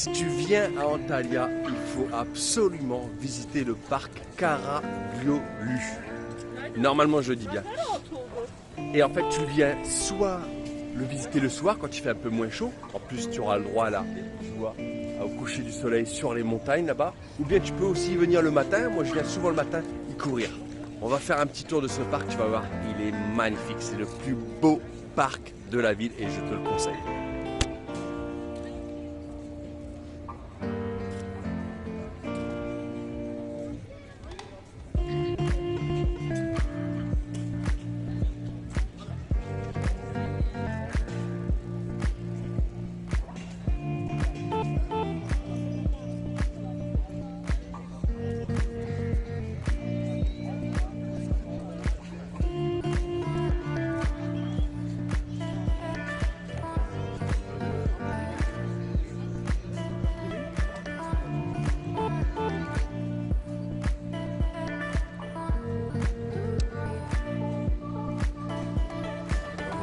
Si tu viens à Antalya, il faut absolument visiter le parc Karagiolu. Normalement, je le dis bien. Et en fait, tu viens soit le visiter le soir quand il fait un peu moins chaud. En plus, tu auras le droit là, tu vois, au coucher du soleil sur les montagnes là-bas. Ou bien tu peux aussi venir le matin. Moi, je viens souvent le matin y courir. On va faire un petit tour de ce parc, tu vas voir. Il est magnifique. C'est le plus beau parc de la ville et je te le conseille.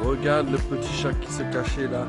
Regarde le petit chat qui se cachait là.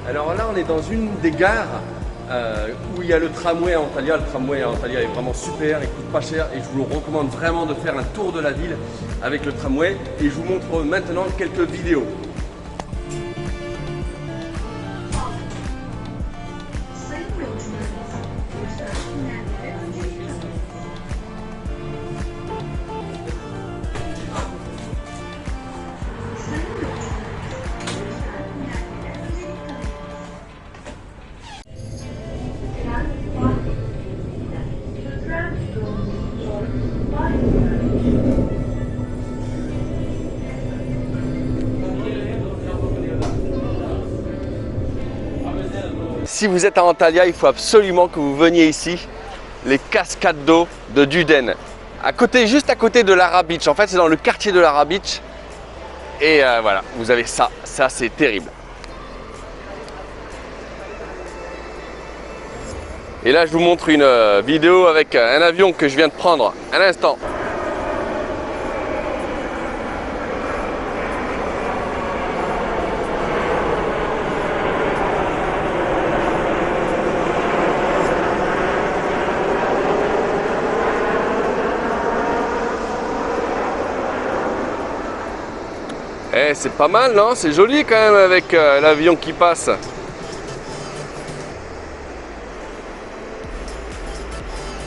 Alors là, on est dans une des gares où il y a le tramway à Antalya. Le tramway à Antalya est vraiment super, il coûte pas cher et je vous le recommande vraiment de faire un tour de la ville avec le tramway. Et je vous montre maintenant quelques vidéos. Si vous êtes à Antalya, il faut absolument que vous veniez ici, les cascades d'eau de Duden. À côté, juste à côté de Lara Beach. En fait, c'est dans le quartier de Lara Beach. Et voilà, vous avez ça. Ça, c'est terrible. Et là, je vous montre une vidéo avec un avion que je viens de prendre à l'instant. Eh, c'est pas mal, non? C'est joli quand même avec l'avion qui passe.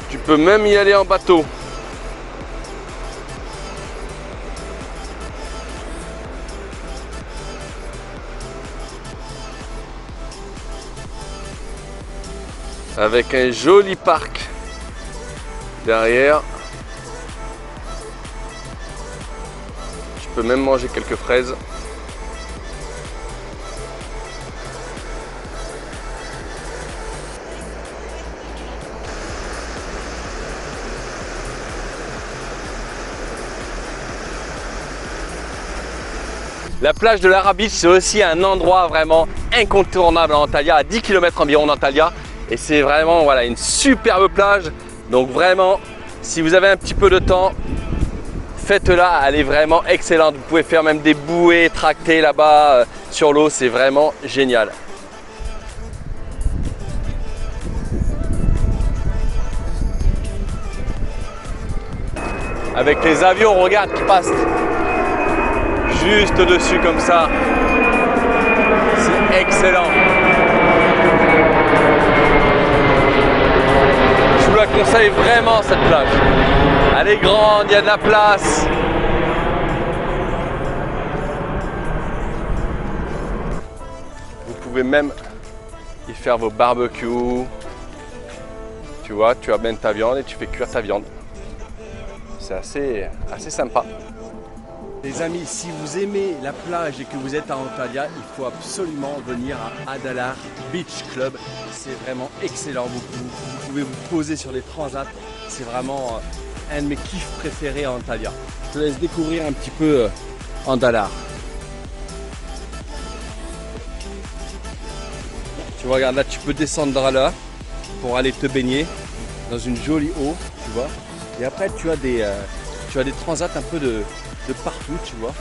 Tu peux même y aller en bateau. Avec un joli parc derrière. Je peux même manger quelques fraises. La plage de Lara Beach, c'est aussi un endroit vraiment incontournable à Antalya, à 10 km environ d'Antalya. Et c'est vraiment voilà, une superbe plage. Donc vraiment, si vous avez un petit peu de temps, faites-la, elle est vraiment excellente. Vous pouvez faire même des bouées tractées là-bas sur l'eau, c'est vraiment génial. Avec les avions, regarde, qui passent juste dessus comme ça. C'est excellent. Je vous la conseille vraiment cette plage. Elle est grande, il y a de la place. Vous pouvez même y faire vos barbecues. Tu vois, tu amènes ta viande et tu fais cuire ta viande. C'est assez sympa. Les amis, si vous aimez la plage et que vous êtes à Antalya, il faut absolument venir à Adalar Beach Club. C'est vraiment excellent. Vous pouvez vous poser sur les transats. C'est vraiment un de mes kiffs préférés à Antalya. Je te laisse découvrir un petit peu Adalar. Tu vois, regarde là, tu peux descendre là pour aller te baigner dans une jolie eau, tu vois. Et après, tu as des transats un peu de partout, tu vois.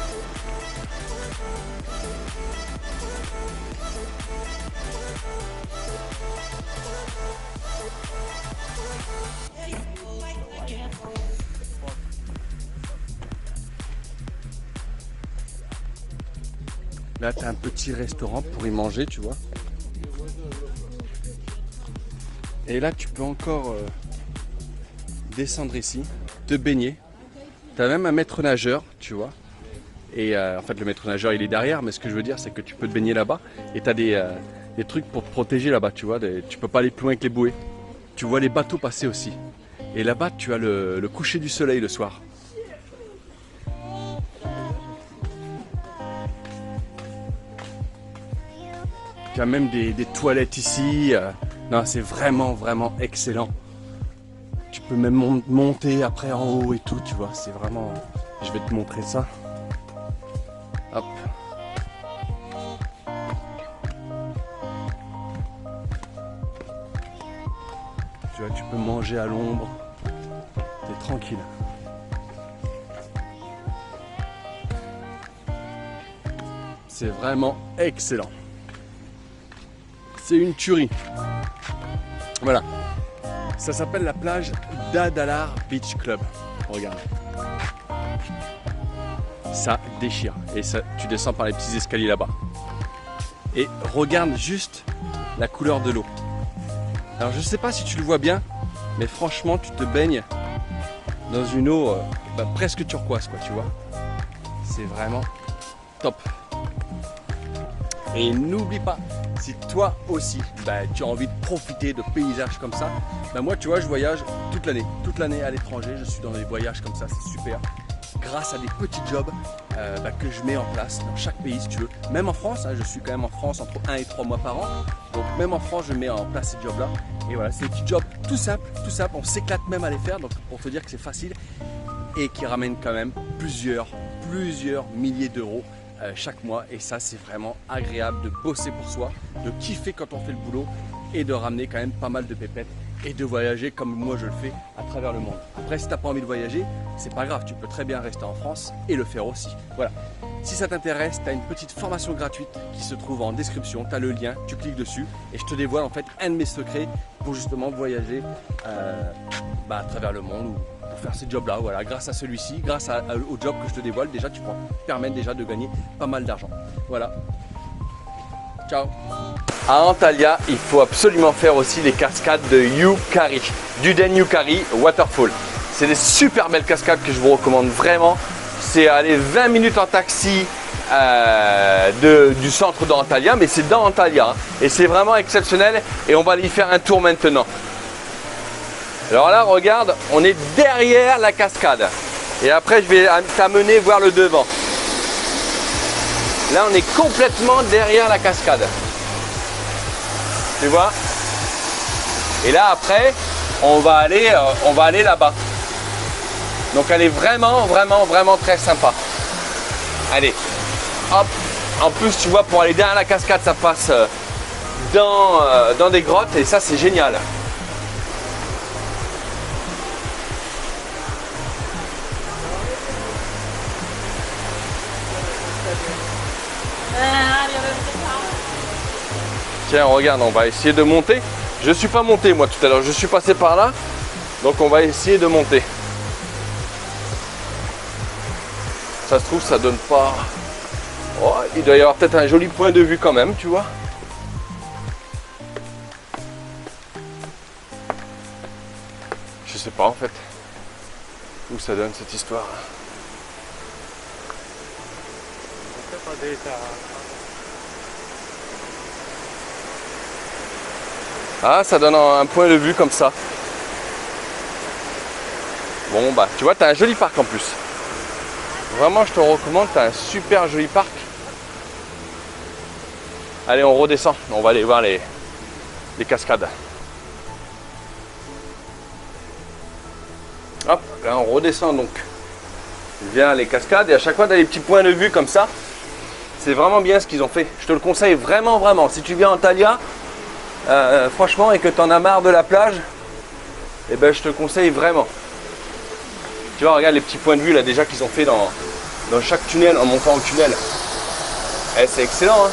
Là, tu as un petit restaurant pour y manger, tu vois. Et là, tu peux encore descendre ici, te baigner. Tu as même un maître nageur, tu vois. Et en fait, le maître nageur, il est derrière, mais ce que je veux dire, c'est que tu peux te baigner là-bas. Et tu as des trucs pour te protéger là-bas, tu vois. Tu peux pas aller plus loin que les bouées. Tu vois les bateaux passer aussi. Et là-bas, tu as le coucher du soleil le soir. Tu as même des toilettes ici. Non, c'est vraiment, vraiment excellent. Tu peux même monter après en haut et tout, tu vois. C'est vraiment... Je vais te montrer ça. Hop. Tu vois, tu peux manger à l'ombre. T'es tranquille. C'est vraiment excellent. C'est une tuerie. Voilà. Ça s'appelle la plage d'Adalar Beach Club. Regarde. Ça déchire. Et ça, tu descends par les petits escaliers là-bas. Et regarde juste la couleur de l'eau. Alors je sais pas si tu le vois bien, mais franchement tu te baignes dans une eau presque turquoise, quoi, tu vois. C'est vraiment top. Et n'oublie pas, si toi aussi tu as envie de profiter de paysages comme ça, moi tu vois, je voyage toute l'année à l'étranger, je suis dans des voyages comme ça, c'est super. Grâce à des petits jobs que je mets en place dans chaque pays si tu veux. Même en France, je suis quand même en France entre 1 et 3 mois par an. Donc même en France, je mets en place ces jobs là. Et voilà, c'est des petits jobs tout simples, on s'éclate même à les faire. Donc pour te dire que c'est facile et qui ramènent quand même plusieurs milliers d'euros chaque mois. Et ça, c'est vraiment agréable de bosser pour soi, de kiffer quand on fait le boulot et de ramener quand même pas mal de pépettes et de voyager comme moi je le fais à travers le monde. Après, si tu n'as pas envie de voyager, c'est pas grave, tu peux très bien rester en France et le faire aussi. Voilà. Si ça t'intéresse, tu as une petite formation gratuite qui se trouve en description, tu as le lien, tu cliques dessus et je te dévoile en fait un de mes secrets pour justement voyager à travers le monde ou pour faire ces jobs là. Voilà, grâce à celui-ci, grâce au job que je te dévoile, déjà tu peux permettre déjà de gagner pas mal d'argent. Voilà. Ciao. À Antalya, il faut absolument faire aussi les cascades de Yukari, Duden Yukari Waterfall. C'est des super belles cascades que je vous recommande vraiment. C'est aller 20 minutes en taxi du centre d'Antalya, mais c'est dans Antalya. Hein, et c'est vraiment exceptionnel et on va y faire un tour maintenant. Alors là, regarde, on est derrière la cascade. Et après, je vais t'amener voir le devant. Là, on est complètement derrière la cascade. Tu vois? Et là, après, on va aller là-bas. Donc, elle est vraiment très sympa. Allez, hop. En plus, tu vois, pour aller derrière la cascade, ça passe dans des grottes et ça, c'est génial. Tiens, regarde, on va essayer de monter. Je suis pas monté moi tout à l'heure, je suis passé par là. Donc on va essayer de monter. Ça se trouve, ça donne pas... Oh, il doit y avoir peut-être un joli point de vue quand même, tu vois. Je sais pas en fait où ça donne cette histoire. Ah, ça donne un point de vue comme ça. Bon bah, tu vois, t'as un joli parc en plus. Vraiment, je te recommande, t'as un super joli parc. Allez, on redescend, on va aller voir les cascades. Hop, là on redescend donc vers les cascades et à chaque fois t'as des petits points de vue comme ça. C'est vraiment bien ce qu'ils ont fait. Je te le conseille vraiment, vraiment. Si tu viens en Antalya, franchement, et que tu en as marre de la plage, eh ben, je te conseille vraiment. Tu vois, regarde les petits points de vue là déjà qu'ils ont fait dans chaque tunnel en montant au tunnel. Eh, c'est excellent, hein.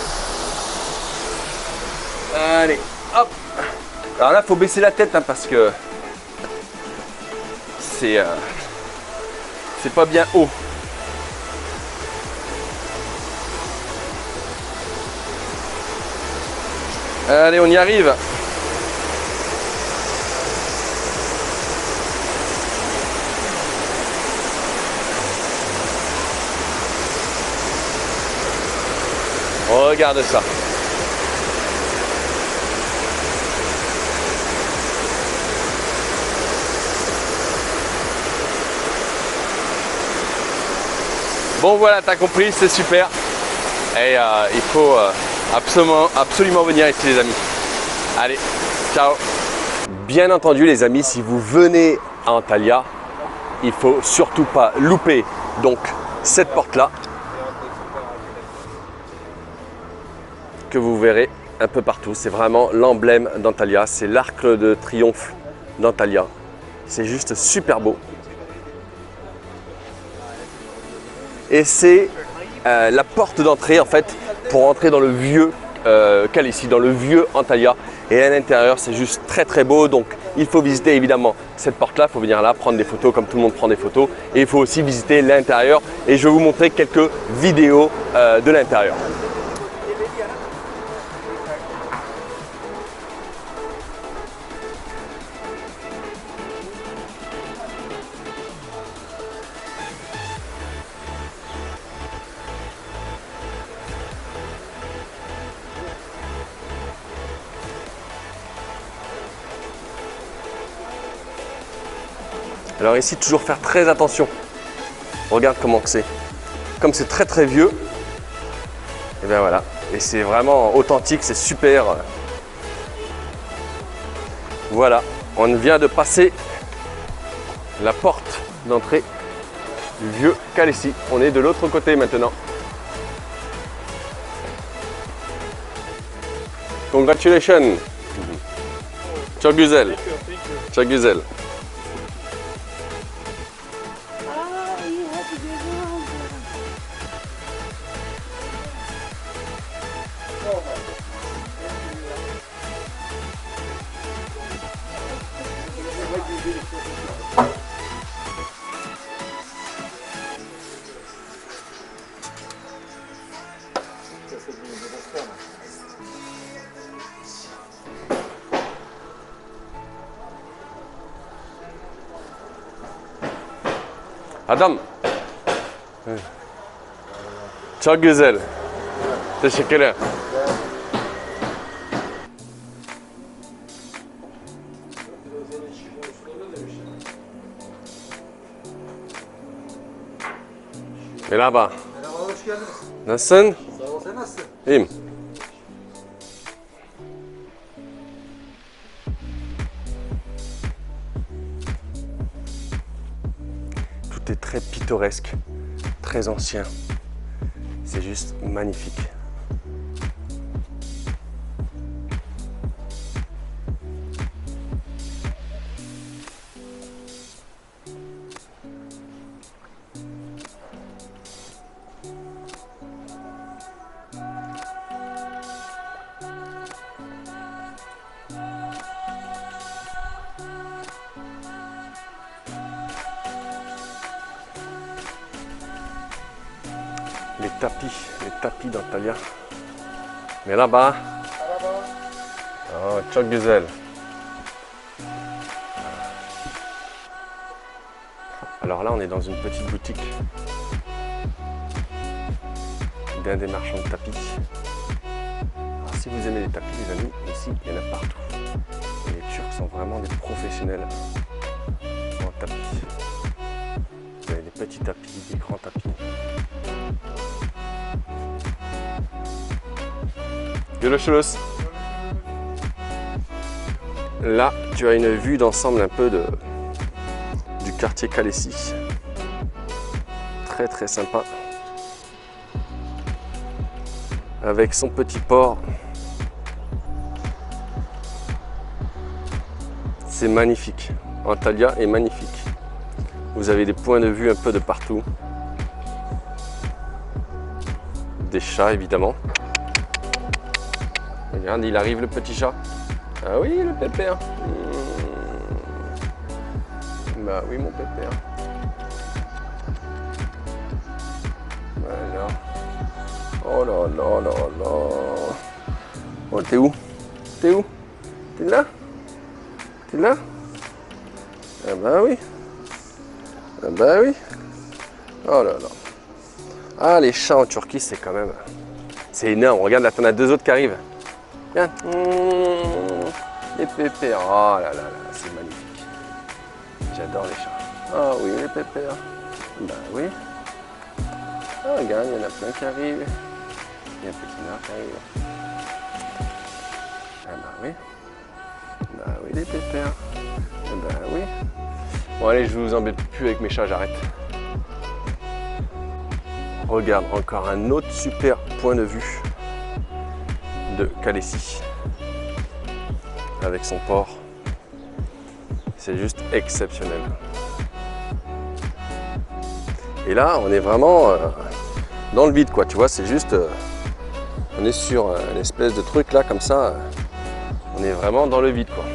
Allez, hop. Alors là, faut baisser la tête hein, parce que c'est pas bien haut. Allez, on y arrive. Regarde ça. Bon voilà, t'as compris, c'est super. Et il faut absolument venir ici les amis. Allez, ciao. Bien entendu les amis, si vous venez à Antalya, il faut surtout pas louper donc cette porte là que vous verrez un peu partout. C'est vraiment l'emblème d'Antalya, c'est l'arc de triomphe d'Antalya. C'est juste super beau. Et c'est la porte d'entrée en fait pour entrer dans le vieux Calaisis, dans le vieux Antalya. Et à l'intérieur c'est juste très très beau, donc il faut visiter évidemment cette porte là, il faut venir là prendre des photos comme tout le monde prend des photos. Et il faut aussi visiter l'intérieur et je vais vous montrer quelques vidéos de l'intérieur. Alors ici, toujours faire très attention. Regarde comment c'est. Comme c'est très très vieux, et bien voilà. Et c'est vraiment authentique, c'est super. Voilà, on vient de passer la porte d'entrée du vieux Calaisis. On est de l'autre côté maintenant. Congratulations. Çok güzel. Çok güzel. Adam. Çok güzel. Teşekkürler. Merhaba. Merhaba, hoş geldiniz. Nasılsın? Sağ ol, sen nasılsın? İyiyim. Tout est très pittoresque, très ancien. C'est juste magnifique. Les tapis d'Antalya. Mais là-bas, oh, Çok Güzel. Alors là, on est dans une petite boutique d'un des marchands de tapis. Alors, si vous aimez les tapis, les amis, ici, il y en a partout. Et les Turcs sont vraiment des professionnels en tapis. Vous avez des petits tapis, des grands tapis. Görüşürüz. Là, tu as une vue d'ensemble un peu du quartier Kalesi. Très très sympa. Avec son petit port. C'est magnifique. Antalya est magnifique. Vous avez des points de vue un peu de partout. Des chats évidemment. Regarde, il arrive le petit chat. Ah oui, le pépère. Bah oui, mon pépère. Voilà. Oh là là là là. Oh, t'es où? T'es où? T'es là? T'es là? Ah bah oui. Ah bah oui. Oh là là. Ah, les chats en Turquie, c'est quand même... C'est énorme. Regarde, là, t'en as deux autres qui arrivent. Regarde. Les pépères. Oh là là là, c'est magnifique. J'adore les chats. Ah oui, les pépères. Bah oui. Ah, regarde, il y en a plein qui arrivent. Il y a un petit nard qui arrive. Ah bah oui. Bah oui, les pépères. Ah bah oui. Bon allez, je vous embête plus avec mes chats, j'arrête. Regarde, encore un autre super point de vue de Kalesi. Avec son port. C'est juste exceptionnel. Et là, on est vraiment dans le vide, quoi. Tu vois, c'est juste... on est sur une espèce de truc là, comme ça. On est vraiment dans le vide, quoi.